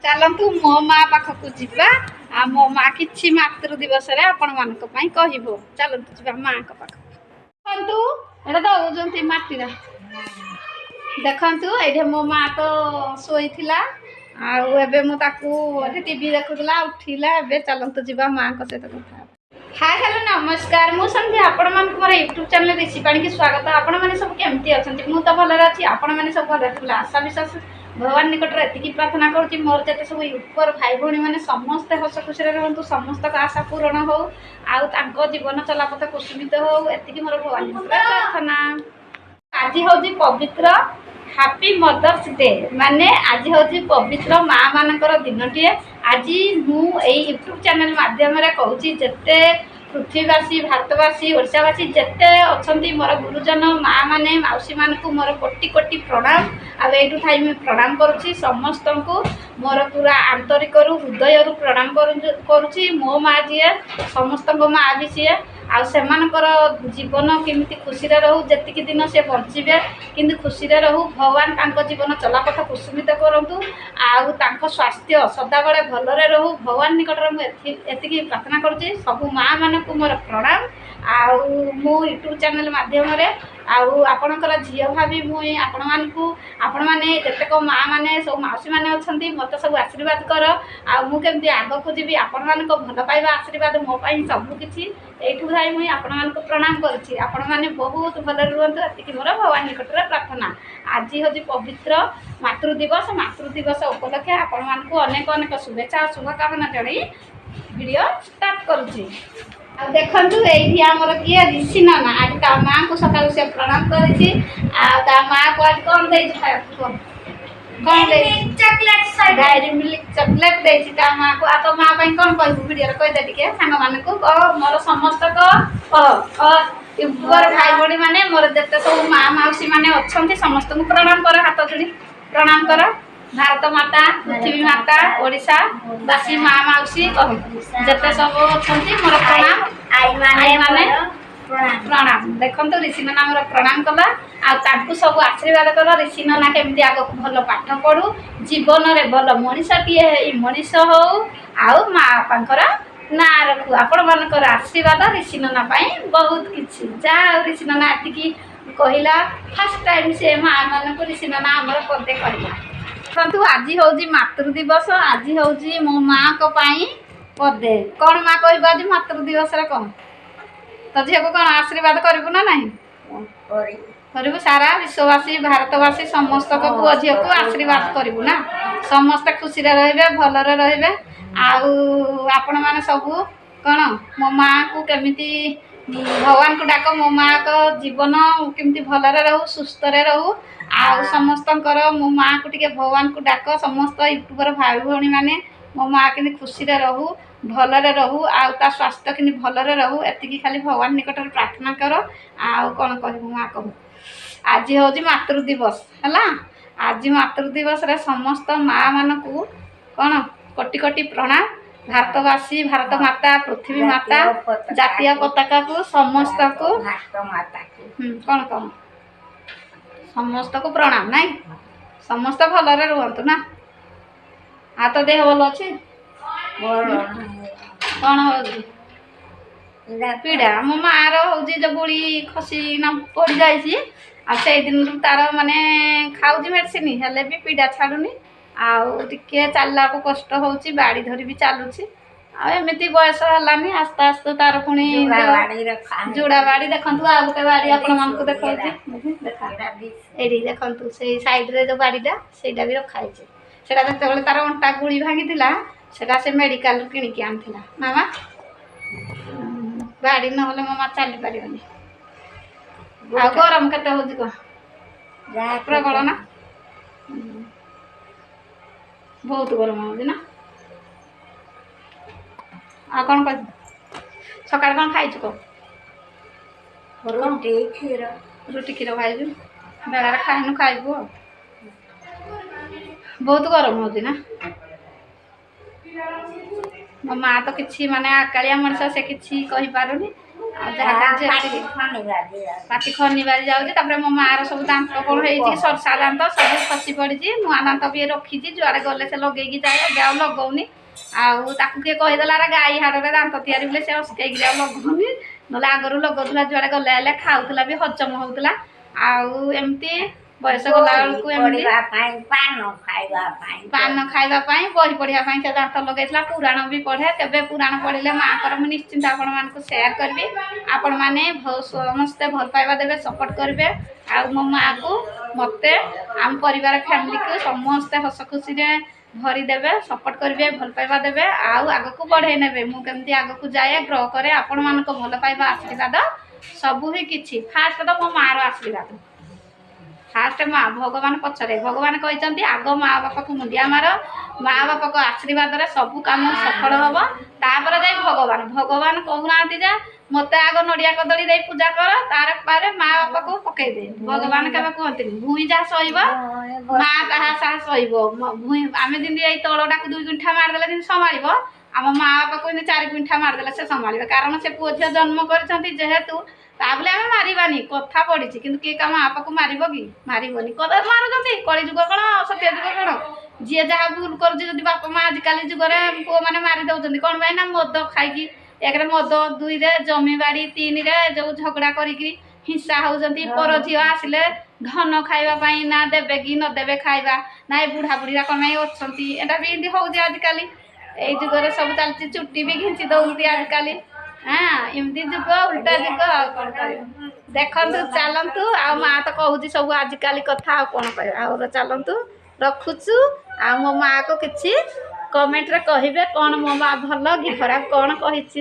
चलतु मो माँ पाखक जा मो माँ कि मातृ दिवस आपण मान कहब चलतु जा माँ पाख देखु एटा दौरान मटी देखु ये मो माँ तो शोई आबे मुझे टीवी देखुला उठिला चलतु जा माँ सहित कथा हाय हेलो नमस्कार मु संध्या आपण मान मोर यूट्यूब चैनल ऋषि पाणी की स्वागत आपण मैंने सब केमती अच्छा मुझे तो भल अच्छी आपण मैंने सब भल आशा विश्वास भगवान निकट एति प्रार्थना करुँच मोर जिते सब यूट्यूबर भाई भाई मैंने समस्ते हस खुशी रुँ समस्त आशा पूरण हो आउ जीवन चलापथ कुसुमित हो एति मोर भगवान प्रार्थना। आज हूँ पवित्र हैप्पी मदर्स डे माने आज हूँ पवित्र माँ मानकर दिनटीए आज मुझे यूट्यूब चैनल माध्यम कहूँ जिते पृथ्वीवासी भारतवासी ओडावासी जिते अच्छा मोर गुरुजन माँ माने मौसी मान को मोर कोटि कोटि प्रणाम आठू थाई मुझे प्रणाम करुँची समस्त को मोर पूरा आंतरिक हृदय प्रणाम करुँची मो माँ जी समस्त माँ भी सी आर जीवन केमी खुशी रहू जी दिन से बचे कि खुशी रहू भगवान जीवन चलापथ कुसुमित करूँ आउ स्वास्थ्य सदाबले भलरे रहू भगवान निकट मुझे प्रार्थना करुँची सब माँ मान को मोर प्रणाम आउ मो यूट्यूब चैनल माध्यम आपणकर झील भाभी मुझे आपण मैंने जितेक माँ मैंने सब मौसी मैंने अच्छा मत सब आशीर्वाद कर आमती आग को जी आपण मान भल पाइबा आशीर्वाद मोपाई सबकि यू भाई मुझे आपण मान प्रणाम करुँची आपण मैंने बहुत भल रुहतु ये मोर भगवान निकट प्रार्थना। आज हूँ पवित्र मातृदिवस उपलक्षे आपण मान अनेक अनेक शुभेच्छा और शुभकामना जन वीडियो स्टार्ट करुँची। देखु ये आमर किए ऋषि नाना आज ता माँ को सकाल से प्रणाम करी माँ को आज कौन दे डायरी मिल्क चॉकलेट देती माँ को तो माँ कौन कह वीडियो कहदे टे सांग मान को मोर समस्त यूट्यूबर भाई भाई मैंने मोर जिते सब माँ मौसी मैंने अच्छा समस्त को प्रणाम कर हाथ जोड़ी प्रणाम कर भारत माता पृथ्वी माता ओडिशा बासी माँ मौसी जिते सब अच्छा मोर प्रणाम आई माने प्रणाम देखो ऋषि नाना मोर प्रणाम कला आउ सब आशीर्वाद कर ऋषि नाना केमती आग भल पाठ पढ़ू जीवन में भल मनीषीए मनीष हो आउ माँ बापांकर ना रखू आपण मानकर आशीर्वाद ऋषि नाना बहुत किसी जा ऋषि नाना एति कहला फास्ट टाइम से माँ मान को ऋषि नाना आमर पदे कहला देखु आज हूँ मातृ दिवस आज हूँ मो माँ को पदे कौन माँ कह आज मातृ दिवस कौन तो झील को कौन आशीर्वाद करू ना नहीं करू सारा विश्ववासी भारतवासी समस्त को पुओ झील को आशीर्वाद करू ना समस्त खुशी रे भलरे रे आपण मैंने सब कौन मो माँ को केमिति भगवान को डाक मो माँ को जीवन केमती भलरे रहू सुस्थ रहू आउ समस्त मो माँ को टिके भगवान को डाक समस्त यूट्यूबर भाई भाई मैंने मो माँ के खुशी रहू भलरे रहू आ स्वास्थ्य कि भलरे रहू एति खाली भगवान निकट प्रार्थना कर आउ कौन कह माँ कहू आज हूँ मातृ दिवस है आज मातृ दिवस रे समस्त माँ मान को कौन कोटि कोटि प्रणाम भारतवासी भारत माता पृथ्वी माता जातीय पताका को समस्त को कौन कौन समस्त को प्रणाम नहीं समस्त भलरे रुहतु ना आ तो देह भल अच्छे कौन हो पीड़ा मो मार हूँ जो गुड़ी खसी ना पड़ जाए दिन तार माने खाऊ मेडिसिन हेले भी पीड़ा छाड़ुनी आगे चलला को कष्ट हो बाड़ी धरी भी चलुची आमती बयस है आस्ते आस्ते तार पुणी जोड़ा बाड़ी देखु आ गए बाड़ी आपण देखा ये देखु से सैड्रे जो बाड़ीटा से भी रखाई से तार अंटा गुड़ी भांगी से मेडिकल किणिकी आनी मामा बाड़ी ना मामा चली पार आ गरम के प्रबल ना बहुत गरम हो ना आ कौन कह सकाल कौन खाई कह रुटी क्षीर खाइबू बेलार खाइनु खाइबू बहुत गरम हो ना मो माँ तो किसी माने आकालिया मनुष्य से किसी कही पारुनी ଆଉ ଯାହା କରୁଛି ଏତିକି ପାଟି ଖନିବାରି ଯାଉଛି। ତାପରେ ମୋ ମାଆର ସବୁ ଦାନ୍ତ କ'ଣ ହେଇଛି ସର୍ଷା ଦାନ୍ତ ସବୁ ଖସି ପଡ଼ିଛି। ନୂଆ ଦାନ୍ତ ବି ରଖିଛି, ଯୁଆଡ଼େ ଗଲେ ସେ ଲଗେଇକି ଯାଏ, ଏବେ ଆଉ ଲଗଉନି। ଆଉ ତାକୁ କିଏ କହିଦେଲା ଗାଈ ହାଡ଼ରେ ଦାନ୍ତ ତିଆରି ବୋଲେ ସେ ଅସକେଇକିରି ଆଉ ଲଗଉନି, ନହେଲେ ଆଗରୁ ଲଗଉଥିଲା, ଯୁଆଡ଼େ ଗଲେ ହେଲେ ଖାଉଥିଲା ବି ହଜମ ହଉଥିଲା। ଆଉ ଏମିତି ବୟସ ଗଲାବେଳକୁ ଏମିତି ପାନ ଖାଇବା ପାଇଁ ବହି ପଢ଼ିବା ପାଇଁ ସେ ଦାନ୍ତ ଲଗେଇଥିଲା। ପୁରାଣ ବି ପଢ଼େ, କେବେ ପୁରାଣ ପଢ଼ିଲେ ମାଆଙ୍କର ମୁଁ ନିଶ୍ଚିନ୍ତ ଆପଣମାନଙ୍କୁ ସେୟାର କରିବି। ଆପଣମାନେ ସମସ୍ତେ ଭଲ ପାଇବା ଦେବେ, ସପୋର୍ଟ କରିବେ। ଆଉ ମୋ ମାଆକୁ ମୋତେ ଆମ ପରିବାର ଫ୍ୟାମିଲିକୁ ସମସ୍ତେ ହସ ଖୁସିରେ ଭରିଦେବେ, ସପୋର୍ଟ କରିବେ, ଭଲ ପାଇବା ଦେବେ, ଆଉ ଆଗକୁ ବଢ଼େଇ ନେବେ। ମୁଁ କେମିତି ଆଗକୁ ଯାଏ ଗ୍ରୋ କରେ, ଆପଣମାନଙ୍କ ଭଲ ପାଇବା ଆଶୀର୍ବାଦ ସବୁ ହିଁ କିଛି। ଫାଷ୍ଟ ତ ମୋ ମାଆର ଆଶୀର୍ବାଦ, ଫାଷ୍ଟ ମା, ଭଗବାନ ପଛରେ। ଭଗବାନ କହିଛନ୍ତି ଆଗ ମା ବାପାକୁ ମୁଣ୍ଡିଆ ମାର, ମା ବାପାଙ୍କ ଆଶୀର୍ବାଦରେ ସବୁ କାମ ସଫଳ ହେବ, ତାପରେ ଯାଇ ଭଗବାନ। ଭଗବାନ କହୁନାହାନ୍ତି ଯେ ମୋତେ ଆଗ ନଡ଼ିଆ କଦଳୀ ଦେଇ ପୂଜା କର, ତାପରେ ମା ବାପାକୁ ପକେଇ ଦେ। ଭଗବାନ କେବେ କୁହନ୍ତିନି। ଭୂଇଁ ଯାହା ସହିବ ମା ତାହା ସାହା ସହିବ। ଭୂଇଁ ଆମେ ଯେମିତି ଏଇ ତଳଟାକୁ 2 ଗୁଣ୍ଠା ମାରିଦେଲେ ଯେମିତି ସମ୍ଭାଳିବ, ଆମ ମା ବାପାକୁ ଏମିତି 4 ଗୁଣ୍ଠା ମାରିଦେଲେ ସେ ସମ୍ଭାଳିବେ। କାରଣ ସେ ପୁଅ ଝିଅ ଜନ୍ମ କରିଛନ୍ତି ଯେହେତୁ, ତା ବୋଲି ଆମେ ମାରିବାନି, କଥା ପଡ଼ିଛି। କିନ୍ତୁ କିଏ କାହା ମା ବାପାକୁ ମାରିବ କି? ମାରିବନି। କଥା ମାରୁଛନ୍ତି, କଳିଯୁଗ କ'ଣ ସତ୍ୟ ଯୁଗ କ'ଣ? ଯିଏ ଯାହା ଭୁଲ କରୁଛି, ଯଦି ବାପା ମା ଆଜିକାଲି ଯୁଗରେ ପୁଅମାନେ ମାରି ଦେଉଛନ୍ତି କ'ଣ ପାଇଁ ନା ମଦ ଖାଇକି, 1ରେ ମଦ, 2ରେ ଜମିବାଡ଼ି, 3ରେ ଯେଉଁ ଝଗଡ଼ା କରିକି ହିଂସା ହେଉଛନ୍ତି। ପର ଝିଅ ଆସିଲେ ଧନ ଖାଇବା ପାଇଁ ନା ଦେବେ କି ନ ଦେବେ ଖାଇବା, ନା ଏ ବୁଢ଼ା ବୁଢ଼ୀରା କ'ଣ ପାଇଁ ଅଛନ୍ତି, ଏଇଟା ବି ଏମିତି ହେଉଛି ଆଜିକାଲି। ଏଇ ଯୁଗରେ ସବୁ ଚାଲିଛି, ଚୁଟି ବି ଘିଞ୍ଚି ଦେଉଛନ୍ତି ଆଜିକାଲି। ଏମିତି ଯୁଗ, ଉଲ୍ଟା ଯୁଗ, ଆଉ କ'ଣ କରିବା। ଦେଖନ୍ତୁ, ଚାଲନ୍ତୁ। ଆଉ ମା ତ କହୁଛି ସବୁ ଆଜିକାଲି କଥା, ଆଉ କ'ଣ କହିବା। ଆଉ ଚାଲନ୍ତୁ, ରଖୁଛୁ। ଆଉ ମୋ ମାଆକୁ କିଛି କମେଣ୍ଟରେ କହିବେ, କ'ଣ ମୋ ମା ଭଲ କି ଖରାପ କ'ଣ କହିଛି।